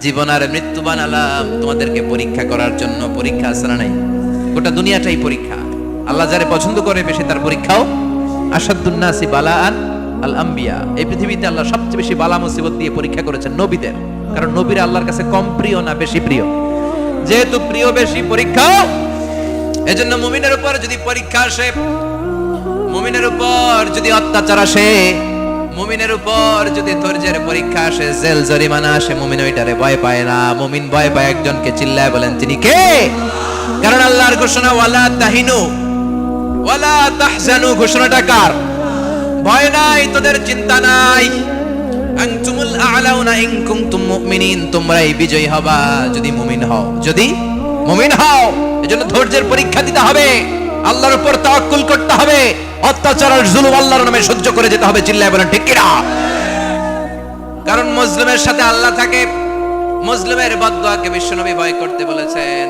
জীবন আর মৃত্যু বানালাম তোমাদেরকে পরীক্ষা করার জন্য। পরীক্ষা আছে না নাই? গোটা দুনিয়াটাই পরীক্ষা। আল্লাহ যারে পছন্দ করে বেশি তার পরীক্ষাও। আসাদুন নাসি বালাআন আল আম্বিয়া। এই পৃথিবীতে আল্লাহ সবচেয়ে বেশি বালা মুসিবত দিয়ে পরীক্ষা করেছেন নবীদের। কারণ নবীরা আল্লাহর কাছে কম প্রিয় না বেশি প্রিয়? যেহেতু প্রিয় বেশি, পরীক্ষাও। এজন্য মুমিনের উপর যদি পরীক্ষা আসে, মুমিনের উপর যদি অত্যাচার আসে, মুমিনের উপর যদি ধৈর্যের পরীক্ষা আসে, জেল জরিমানা আসে, মুমিন ওইটারে ভয় পায় না। মুমিন ভয় পায় একজনকে। চিল্লায় বলেন তিনি কে? কারণ আল্লাহর ঘোষণা ওয়ালা তাহিনু ওয়ালা তাহজানু। ঘোষণাটা কার? ভয় নাই, তোদের চিন্তা নাই। আনতুমুল আ'লাউনা ইন কুনতুম মুমিনিন। তোমরাই বিজয়ী হবা যদি মুমিন হও। যদি মুমিন হও। এজন্য ধৈর্যের পরীক্ষা দিতে হবে, আল্লাহর উপর তাওয়াক্কুল করতে হবে, অত্যাচার আর জুলুম আল্লাহর নামে সহ্য করে যেতে হবে। চিল্লায় বলেন ঠিক কিনা? কারণ মুসলিমের সাথে আল্লাহ থাকে। মুসলিমের বদদুয়াকে বিশ্বনবী ভয় করতে বলেছেন।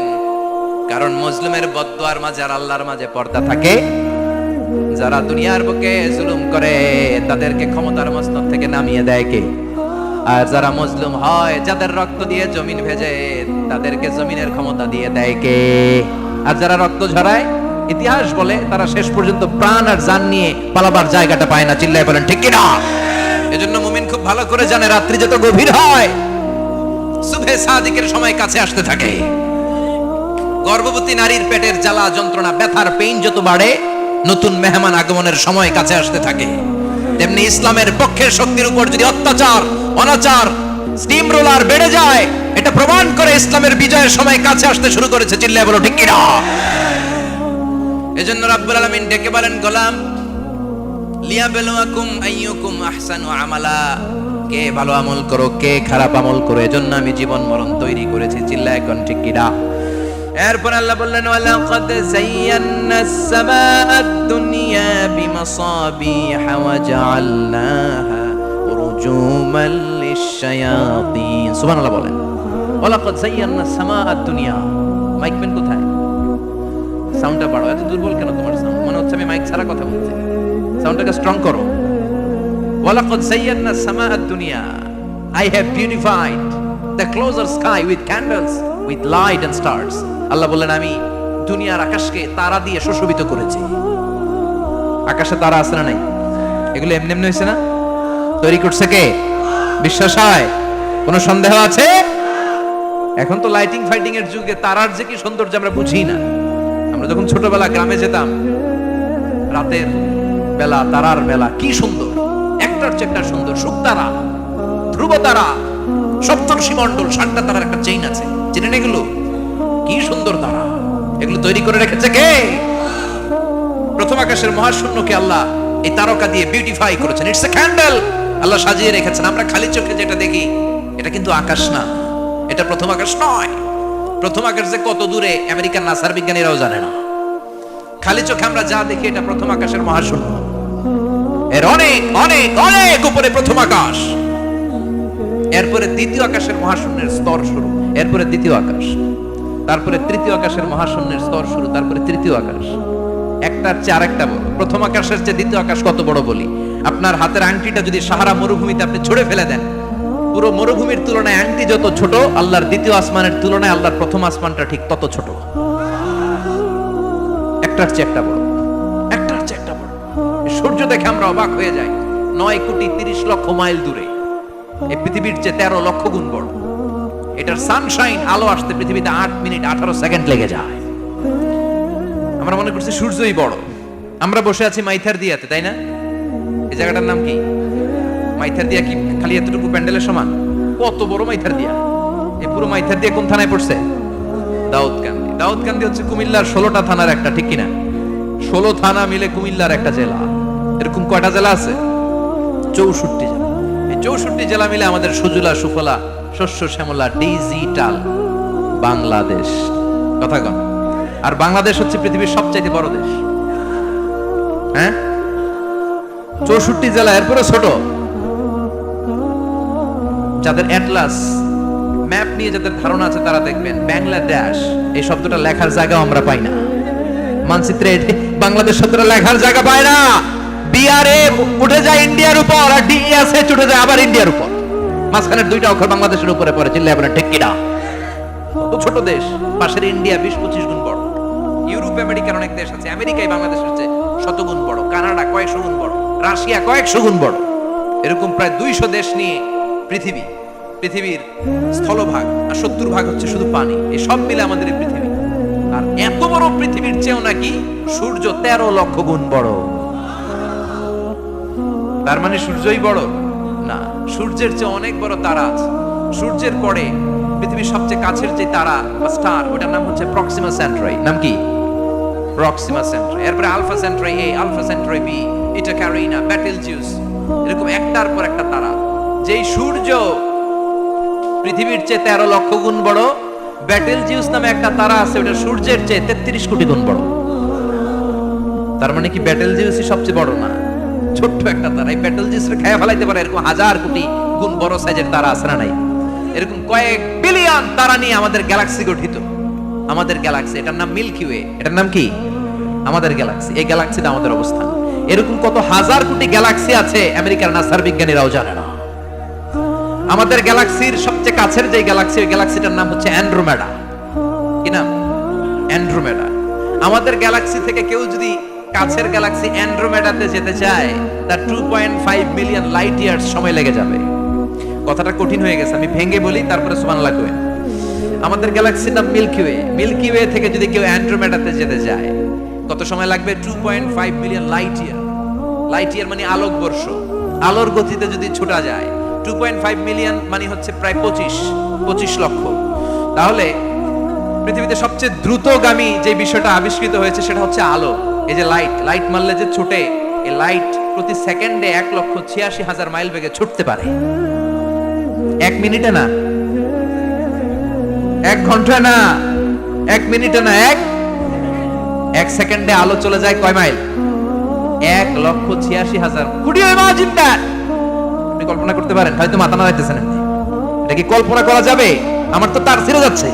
কারণ মুসলিমের বদদুয়ার মাঝে আর আল্লাহর মাঝে পর্দা থাকে। যারা দুনিয়ার বুকে জুলুম করে তাদেরকে ক্ষমতার মসনদ থেকে নামিয়ে দেয় কে? আর যারা মজলুম হয়, যাদের রক্ত দিয়ে জমিন ভেজে, তাদেরকে জমিনের ক্ষমতা দিয়ে দেয় কে? আর যারা রক্ত ঝরায়, ইতিহাস বলে তারা শেষ পর্যন্ত প্রাণ আর জান নিয়ে পালাবার জায়গাটা পায় না। চিল্লায় বলেন ঠিক কিনা? এজন্য মুমিন খুব ভালো করে জানে রাত্রি যত গভীর হয়, সুবহে সাদিকের সময় কাছে আসতে থাকে। গর্ভবতী নারীর পেটের জ্বালা যন্ত্রণা, ব্যথার পেইন যত বাড়ে, নতুন মেহমান আগমনের সময় কাছে আসতে থাকে। তেমনি ইসলামের পক্ষের শক্তির উপর যদি অত্যাচার, অনাচার, স্টিম রোলার বেড়ে যায়, এটা প্রমাণ করে ইসলামের বিজয়ের সময় কাছে আসতে শুরু করেছে। চিল্লায় বলো ঠিক কিনা? এজন্য রাব্বুল আলামিন ডেকে বলেন, গোলাম লিয়াবলুয়াকুম আইয়ুকুম আহসানু আমালা। কে ভালো আমল করো, কে খারাপ আমল করো, এজন্য আমি জীবন মরণ তৈরি করেছি। চিল্লায় এখন ঠিক কিনা? এরপর আল্লাহ বললেন, ওয়ালাকাদ যায়্যানাস সামাআদ দুনিয়া বিমাসাবিহা ওয়া জাআলনাহা রুজুমান লিশ-শায়াতিন। সুবহানাল্লাহ বলেন। ওয়ালাকাদ যায়্যানাস সামাআদ দুনিয়া। মাইকম্যান কোথায়? সাউন্ডটা বাড়াও। এত দুর্বল কেন তোমার সাউন্ড? মনে হচ্ছে আমি মাইক ছাড়া কথা বলছি। সাউন্ডটাকে স্ট্রং করো। ওয়ালাকাদ যায়্যানাস সামাআদ দুনিয়া। I have beautified the closer sky with candles, with light and stars. আল্লাহ বললেন, আমি দুনিয়ার আকাশকে তারা দিয়ে সুশোভিত করেছি। আকাশে তারা আছে না নাই? এগুলো এমনি এমনি হয়েছে না? তৈরি করছে কে? বিশ্বাস হয়? কোনো সন্দেহ আছে? এখন তো লাইটিং ফাইটিং এর যুগে তারার যে কি সৌন্দর্য আমরা বুঝি না। আমরা যখন ছোটবেলা গ্রামে যেতাম, রাতের বেলা তারার বেলা কি সুন্দর, একটার চেয়ে একটা সুন্দর। শুকতারা, ধ্রুব তারা, সপ্তর্ষি মণ্ডল, 7টা তারার একটা চেইন আছে। চেনেন এগুলো? কি সুন্দর তারা! এগুলো তৈরি করে রেখেছে কে? প্রথম আকাশের মহাশূন্যকে আল্লাহ এই তারকা দিয়ে বিউটিফাই করেছেন। It's a candle. আল্লাহ সাজিয়ে রেখেছেন। আমরা খালি চোখে যেটা দেখি, এটা কিন্তু আকাশ না, এটা প্রথম আকাশ নয়। প্রথম আকাশ যে কত দূরে আমেরিকান নাসার বিজ্ঞানীরাও জানে না। খালি চোখে আমরা যা দেখি, এটা প্রথম আকাশের মহাশূন্য। এর অনেক অনেক অনেক উপরে প্রথম আকাশ। এরপরে দ্বিতীয় আকাশের মহাশূন্যের স্তর শুরু, এরপরে দ্বিতীয় আকাশ, তারপরে তৃতীয় আকাশের মহাশূন্যের স্তর শুরু, তারপরে তৃতীয় আকাশ। একটার চেয়ে আরেকটা বড়। প্রথম আকাশের চেয়ে দ্বিতীয় আকাশ কত বড় বলি? আপনার হাতের আংটিটা যদি সাহারা মরুভূমিতে আপনি ছুঁড়ে ফেলে দেন, পুরো মরুভূমির তুলনায় আংটি যত ছোট, আল্লাহর দ্বিতীয় আসমানের তুলনায় আল্লাহর প্রথম আসমানটা ঠিক তত ছোট। একটার চেয়ে একটা বড়, একটার চেয়ে একটা বড়। সূর্য দেখে আমরা অবাক হয়ে যাই। 9,30,00,000 মাইল দূরে। এই পৃথিবীর চেয়ে 13 লক্ষ গুণ বড়। এটার সানশাইন, আলো আসতে পৃথিবীতে 8 মিনিট 18 সেকেন্ড লেগে যায়। আমরা মনে করছি সূর্যই বড়। আমরা বসে আছি মাইথার দিয়াতে, তাই না? এই জায়গাটার নাম কি? মাইথার দিয়া কি খালি এতটুকু প্যান্ডেলের সমান? কত বড় মাইথার দিয়া! এই পুরো মাইথার দিয়া কোন থানায় পড়ছে? দাউদকান্দি। দাউদকান্দি হচ্ছে কুমিল্লার 16টা থানার একটা, ঠিক কিনা? 16 থানা মিলে কুমিল্লার একটা জেলা। এরকম কয়টা জেলা আছে? 64 জেলা। এই 64 জেলা মিলে আমাদের সুজলা সুফলা শস্য শ্যামলা ডিজিটাল বাংলাদেশ। কথা কন। আর বাংলাদেশ হচ্ছে পৃথিবীর সবচাইতে বড় দেশ। হ্যাঁ, 64 জেলা, এরপরে ছোট। যাদের অ্যাটলাস ম্যাপ নিয়ে যাদের ধারণা আছে তারা দেখবেন বাংলাদেশ এই শব্দটা লেখার জায়গা আমরা পাই না। মানচিত্রে বাংলাদেশ শব্দটা লেখার জায়গা পায় না। বিআরএ উঠে যায় ইন্ডিয়ার উপর, আর ডিএসএ উঠে যায় আবার ইন্ডিয়ার উপর। মাঝখানের দুইটা অক্ষর বাংলাদেশের উপরে পড়ে, চিল্লায় বলেন ঠিক কিনা? তো ছোট দেশ, পাশের ইন্ডিয়া 20-25 গুণ বড়, ইউরোপ আমেরিকার অনেক দেশ আছে, আমেরিকায় বাংলাদেশের চেয়ে শতগুণ বড়, কানাডা কয়েকশো গুণ বড়, রাশিয়া কয়েকশো গুণ বড়, এরকম প্রায় 200 দেশ নিয়ে পৃথিবীর স্থলভাগ, আর 70% হচ্ছে শুধু পানি। এই সব মিলে আমাদের এই পৃথিবী। আর এত বড় পৃথিবীর চেয়েও নাকি সূর্য 13 লক্ষ গুণ বড়। তার মানে সূর্যই বড় না, সূর্যের চেয়ে অনেক বড় তারা আছে। সূর্যের পরে পৃথিবীর সবচেয়ে কাছের যে তারা বা স্টার, ওটার নাম হচ্ছে প্রক্সিমা সেন্ট্রারি। নাম কি? প্রক্সিমা সেন্ট্রারি। এরপরে আলফা সেন্ট্রারি এ, আলফা সেন্ট্রারি বি, এটা ক্যারিনা, ব্যাটেলজিউস, এরকম একটার পর একটা তারা। যেই সূর্য পৃথিবীর চেয়ে 13 লক্ষ গুণ বড়, ব্যাটেলজিউস নামে একটা তারা আছে, ওটা সূর্যের চেয়ে 33 কোটি গুণ বড়। তার মানে কি ব্যাটেলজিউসই সবচেয়ে বড় না, ছোট্ট একটা তারা। এই ব্যাটেলজিউসকে খেয়ে ফেলাইতে পারে এরকম 1000 কোটি গুণ বড় সাইজের তারা আছে না নাই? এরকম কয়েক বিলিয়ন তারা নিয়ে আমাদের গ্যালাক্সি গঠিত। আমাদের গ্যালাক্সি, এটার নাম মিল্কি ওয়ে। এটার নাম কি? আমাদের গ্যালাক্সি। এই গ্যালাক্সিতে আমাদের অবস্থান। এরকম কত হাজার কোটি গ্যালাক্সি আছে আমেরিকার নাসার বিজ্ঞানীরাও জানে না। আমাদের গ্যালাক্সির সবচেয়ে কাছের যে গ্যালাক্সি, ওই গ্যালাক্সিটার নাম হচ্ছে অ্যান্ড্রোমেডা। কি নাম? অ্যান্ড্রোমেডা। আমাদের গ্যালাক্সি থেকে কেউ যদি কাছের গ্যালাক্সি অ্যান্ড্রোমেডাতে যেতে চায়, তার 2.5 মিলিয়ন লাইট ইয়ার্স সময় লেগে যাবে। কথাটা কঠিন হয়ে গেছে, আমি ভেঙে বলি, তারপরে সুবহানাল্লাহ কই। আমাদের গ্যালাক্সির নাম মিল্কি ওয়ে। মিল্কি ওয়ে থেকে যদি কেউ অ্যান্ড্রোমেডাতে যেতে যায়, কত সময় লাগবে? 2.5 million light year. Light year মানে আলোকবর্ষ। আলোর গতিতে যদি ছোটা যায়, 2.5 মিলিয়ন মানে হচ্ছে প্রায় 25 লক্ষ। তাহলে পৃথিবীতে সবচেয়ে দ্রুতগামী যে বিষয়টা আবিষ্কৃত হয়েছে সেটা হচ্ছে আলো। এই যে লাইট মারলে যে ছোটে, এই লাইট প্রতি সেকেন্ডে 1,86,000 মাইল বেগে ছুটতে পারে। 1 মিনিটে না, 1 ঘন্টা না, 1 মিনিটে না, 1 সেকেন্ডে আলো চলে যায় কয় mile? 1,86,000। Could you imagine that? আপনি কল্পনা করতে পারেন? হয়তো মাথা নাড়াইতেছেন। এটা কি কল্পনা করা যাবে? আমার তো তার ছিঁড়ে যাচ্ছে।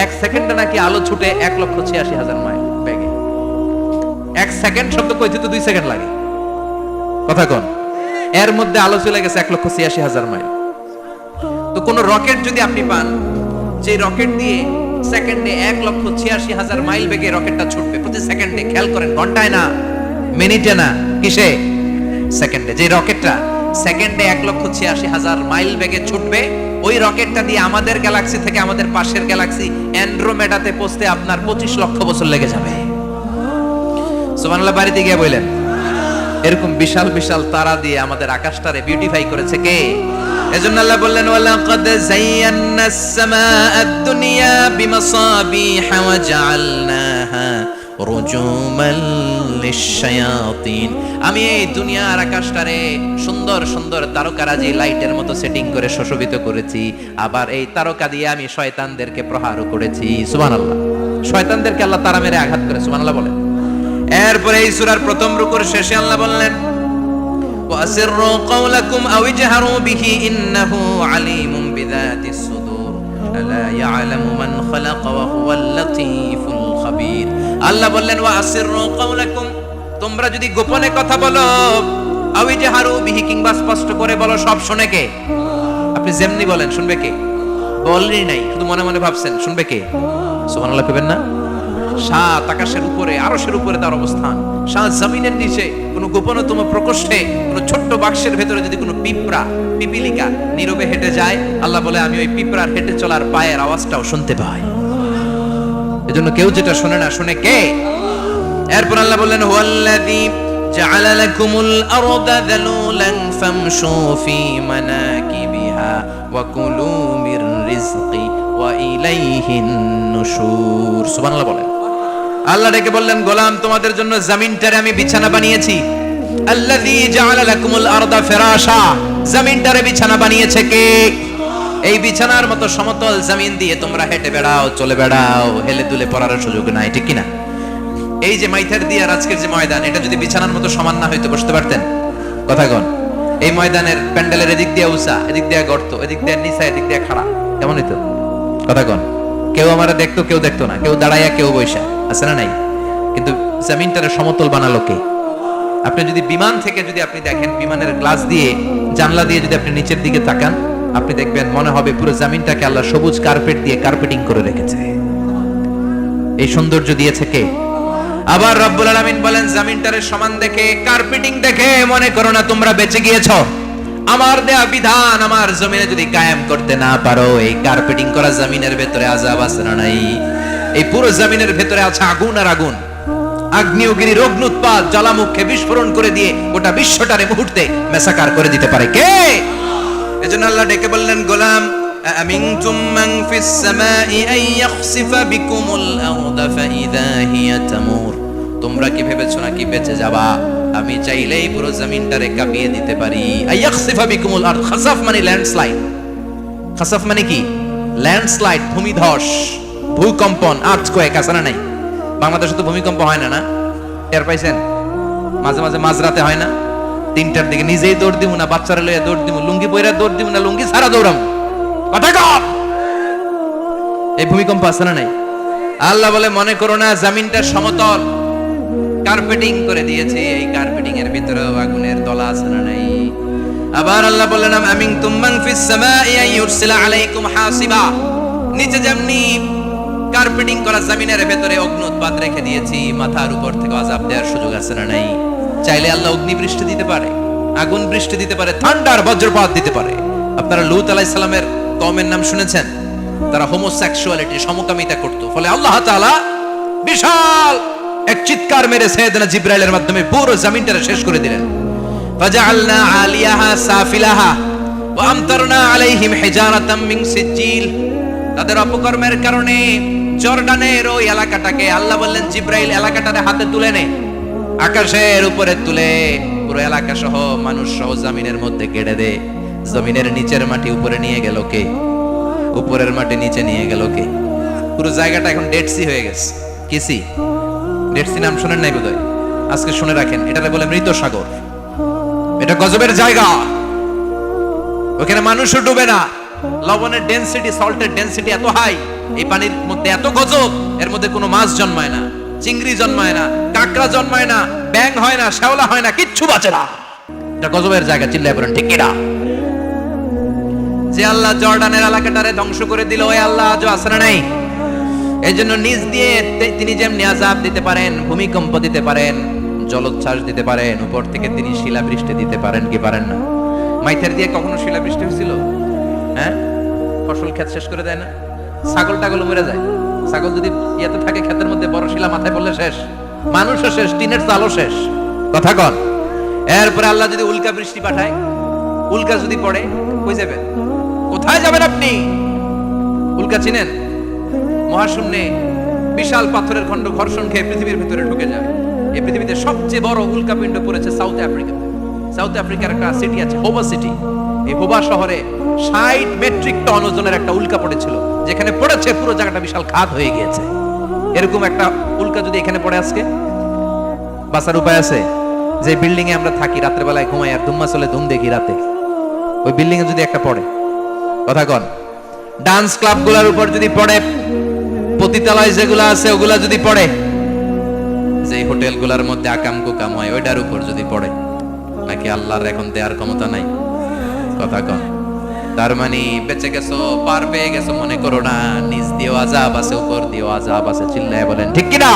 1 সেকেন্ডে নাকি আলো ছুটে 1,86,000 মাইল বেগে। 1 সেকেন্ড শব্দ কইতে তো 2 সেকেন্ড লাগে। কথা কোন? এর মধ্যে আলো চলে গেছে 1,86,000 মাইল। তো কোন রকেট যদি আপনি পান, যে রকেট দিয়ে সেকেন্ডে 1,86,000 মাইল বেগে রকেটটা ছুটবে প্রতি সেকেন্ডে, খেয়াল করেন, ঘন্টায় না, মিনিটে না, কিসে? সেকেন্ডে। যে রকেটটা সেকেন্ডে 1,86,000 মাইল বেগে ছুটবে, ওই রকেটটা দিয়ে আমাদের গ্যালাক্সি থেকে আমাদের পাশের গ্যালাক্সি অ্যান্ড্রোমেডাতে পৌঁছতে আপনার 25 লক্ষ বছর লেগে যাবে। সুবহানাল্লাহ বাড়িতে গিয়ে বললেন। এরকম বিশাল বিশাল তারা দিয়ে আমাদের আকাশটারে বিউটিফাই করেছে কে? এজন্য আল্লাহ বললেন, ওয়ালাকাদ যায়্যানাস সামাআদ দুনিয়া বিমাসাবিহা ওয়া জাআলনাহা রুজুমান লিশ-শায়াতিন। আমি এই দুনিয়ার আকাশটারে সুন্দর সুন্দর তারকারাজি লাইটের মতো সেটিং করে সুশোভিত করেছি। আবার এই তারকা দিয়ে আমি শয়তানদেরকে প্রহারও করেছি। সুবহানাল্লাহ। শয়তানদেরকে আল্লাহ তারা মেরে আঘাত করে। সুবহানাল্লাহ বলেন। এরপরে এই সূরার প্রথম রুকুর শেষে আল্লাহ বললেন, ওয়াসিররু কাওলাকুম আও ইজহারু বিহি ইন্নাহু আলিমুম বিযাতিস সুদূর আলা ইয়ালামু মান খালাকা ওয়া হুয়াল লাতীফুল খাবীর। আল্লাহ বললেন, ওয়াসিররু কাওলাকুম, তোমরা যদি গোপনে কথা বলো, আও ইজহারু বিহি, কিংবা স্পষ্ট করে বলো, সব শুনে কে? আপনি যেমনি বলেন শুনবে কে? বলেনই নাই, শুধু মনে মনে ভাবছেন, শুনবে কে? সুবহানাল্লাহ কইবেন না? সাত আকাশের উপরে, আরশের উপরে তার অবস্থান, সাত জমিনের নিচে কোনো গোপনতম প্রকোষ্ঠে, কোনো ছোট্ট বাক্সের ভেতরে যদি কোনো পিপিলিকা নীরবে হেঁটে যায়, আল্লাহ বলে আমি ওই পিঁপড়ার হেঁটে চলার পায়ের আওয়াজটাও শুনতে পাই। এজন্য কেউ যেটা শুনে না, শুনে কে? এরপর আল্লাহ বললেন, হুয়াল্লাযী জাআলা লাকুমুল আরদা যালুলান ফামশু ফি মানাকিবিহা ওয়া কুলু মির রিজকি ওয়া ইলাইহিন নুশুর। সুবহানাল্লাহ বলেন। আল্লাহ ডেকে বললেন, গোলাম, তোমাদের জন্য জমিনটারে আমি বিছানা বানিয়েছি। আল্লাযী জাআলা লাকুমুল আরদা ফিরাশা, জমিনটারে বিছানা বানিয়েছে কে? এই বিছানার মতো সমতল জমিন দিয়ে তোমরা হেঁটে বেড়াও, চলে বেড়াও, হেলে দুলে পড়ার সুযোগ নাই, ঠিক কিনা? এই যে মাইথার দিয়ার আজকের যে ময়দান, এটা যদি বিছানার মতো সমান না হইতো বসতে পারতেন? কথা কন। এই ময়দানের প্যান্ডেলের এদিক দিয়ে উঁচা, এদিক দিয়ে গর্ত, এদিক দিয়ে নিচা, এদিক দিয়ে খাড়া, কেমন হইতো? কথা কন। কেউ আমারে দেখতো, কেউ দেখতো না, কেউ দাঁড়াইয়া, কেউ বইসা, আছে না নাই? কিন্তু জমিনটারে সমতল বানালো কে? আপনি যদি বিমান থেকে যদি আপনি দেখেন, বিমানের গ্লাস দিয়ে জানলা দিয়ে যদি আপনি নিচের দিকে তাকান, আপনি দেখবেন মনে হবে পুরো জমিনটাকে আল্লাহ সবুজ কার্পেট দিয়ে কার্পেটিং করে রেখেছে। এই সৌন্দর্য দিয়েছে কে? আবার রব্বুল আলামিন বলেন, জমিনটারে সমান দেখে, কার্পেটিং দেখে মনে করো না তোমরা বেঁচে গিয়েছো। আমার দেয়া বিধান আমার জমিনে যদি কায়েম করতে না পারো, এই কার্পেটিং করা জমিনের ভেতরে আযাব আছে না নাই? এই পুরো জমিনের ভেতরে আছে আগুন আর আগুন। আগ্নেয়গিরি অগ্নুৎপাত জ্বালামুখে বিস্ফোরণ করে দিয়ে গোটা বিশ্বটারে মুহূর্তে মেসাকার করে দিতে পারে কে? এজন্য আল্লাহ ডেকে বললেন, গোলাম আমিনতুম মান ফিস সামাই আন ইয়াখসিফা বিকুমুল আরদা ফাইযা হিয়া তামুর। তোমরা কি ভেবেছো নাকি বেঁচে যাবা? আমি চাইলেই পুরো জমিনটারে কাঁপিয়ে দিতে পারি। আন ইয়াখসিফা বিকুমুল আরদ, খাসাফ মানে ল্যান্ডস্লাইড। খাসাফ মানে কি? ল্যান্ডস্লাইড, ভূমিধস, ভূকম্পন, আর্থকোয়েক আছে না নাই? বাংলাদেশে তো ভূমিকম্প হয় না, না টের পাইছেন? মাঝে মাঝে মাঝরাতে হয় না, 3টার দিকে নিজেই দৌড় দিব না, বাচ্চারা লইয়া দৌড় দিব, লুঙ্গি পইরা দৌড় দিব না, লুঙ্গি ছাড়া দৌড়াম, কথা কম। এই ভূমিকম্প আছে না নাই? আল্লাহ বলে মনে করো না জমিনটা সমতল, কার্পেটিং করে দিয়েছে, এই কার্পেটিং এর ভিতরেও আগুনের দলা আছে না নাই? আবার আল্লাহ বললেন, আমিনতুম মান ফিস সামাই আন ইউরসিলা আলাইকুম হাসিবা। নিচে যেমনি কার্পেটিং করা জমিনের ভেতরে অগ্নুৎপাত রেখে দিয়েছি, মাথার উপর থেকে আযাব দেওয়ার সুযোগ আছে না নাই? চাইলে আল্লাহ অগ্নি বৃষ্টি দিতে পারে, আগুন বৃষ্টি দিতে পারে, থান্ডার বজ্রপাত দিতে পারে। আপনারা লূত আলাইহিস সালামের কওমের নাম শুনেছেন? তারা হোমোসেক্সুয়ালিটি, সমকামিতা করত। ফলে আল্লাহ তাআলা বিশাল এক চিৎকার মেরে সাইয়েদনা জিবরাইলের মাধ্যমে পুরো জমিনটারে শেষ করে দিলেন। ফাজআলনা আলিয়াহা সাফিলাহা ওয়া আমতারনা আলাইহিম হিজারাতাম মিন সিজিল। তাদের অপকর্মের কারণে জর্ডানের ওই এলাকাটাকে আল্লাহ বললেন, জিবরাইল এলাকাটারে হাতে তুলে নে, আকাশের উপরে তুলে পুরো এলাকা সহ মানুষ সহ জমিনের মধ্যে গেড়ে দে। জমিনের নিচের মাটি উপরে নিয়ে গেল কে? উপরের মাটি নিচে নিয়ে গেল কে? পুরো জায়গাটা এখন ডেড সি হয়ে গেছে। কি সি? ডেড সি নাম শুনেন নাই বোধহয়? আজকে শুনে রাখেন, এটারে বলে মৃত সাগর। এটা গজবের জায়গা, ওখানে মানুষও ডুবে না। লবণের ডেনসিটি, সল্টের ডেনসিটি এত হাই, এই পানির মধ্যে এত গজব, এর মধ্যে কোনো মাছ জন্মায় না, চিংড়ি জন্মায় না, কাঁকড়া জন্মায় না, ব্যাং হয় না, শ্যাওলা হয় না, কিচ্ছু বাঁচে না। এটা গজবের জায়গা, চিল্লায় বলেন ঠিক কিনা? যে আল্লাহ জর্ডানের এলাকাটারে ধ্বংস করে দিল, ওই আল্লাহ আজও আসরা নাই। এই জন্য নিজ দিয়ে তিনি যেমনি আযাব দিতে পারেন, ভূমিকম্প দিতে পারেন, জলোচ্ছ্বাস দিতে পারেন, উপর থেকে তিনি শিলাবৃষ্টি দিতে পারেন কি পারেন না? মাইথের দিয়ে কখনো শিলাবৃষ্টি হয়েছিল? হ্যাঁ, ফসল ক্ষেত শেষ করে দেয় না? ছাগল টাগল মরে যায়। ছাগল যদি ইয়াতে থাকে ক্ষেতের মধ্যে, বড় শিলা মাথায় পড়লে শেষ, মানুষও শেষ, টিনের চালও শেষ, কথা কন। এরপরে আল্লাহ যদি উল্কা বৃষ্টি পাঠায়, উল্কা যদি পড়ে, কই যাবেন? কোথায় যাবেন আপনি? উল্কা চিনেন? মহাশূন্যে বিশাল পাথরের খণ্ড ঘর্ষণ খেয়ে পৃথিবীর ভিতরে ঢুকে যায়। এই পৃথিবীতে সবচেয়ে বড় উল্কাপিণ্ড পড়েছে সাউথ আফ্রিকা। সাউথ আফ্রিকার একটা সিটি আছে, হোবা সিটি। এই হোবা শহরে 60 মেট্রিক টন ওজনের একটা উল্কা পড়েছিল, যেখানে পড়েছে পুরো জায়গাটা বিশাল খাদ হয়ে গিয়েছে। এরকম একটা উল্কা যদি এখানে পড়ে আজকে, বাঁচার উপায় আছে? যে বিল্ডিং এ আমরা থাকি, রাত্রে বেলায় ঘুমাই আর ধুম্মা চলে ধুম দেখি রাতে, ওই বিল্ডিং এ যদি একটা পড়ে, কথা কন। ডান্স ক্লাব গুলার উপর যদি পড়ে, পতিতালয় যেগুলো আছে ওগুলা যদি পড়ে, যে হোটেল গুলার মধ্যে আকাম কুকাম হয় ওইটার উপর যদি পড়ে, নাকি আল্লাহর এখন দেয়ার ক্ষমতা নাই? কথা কন। তার মানে বেঁচে গেছো, পার পেয়ে গেছো মনে করো না, নিচ দিয়েও আযাব আছে, উপর দিয়েও আযাব আছে, চিল্লায় বলেন ঠিক কিনা?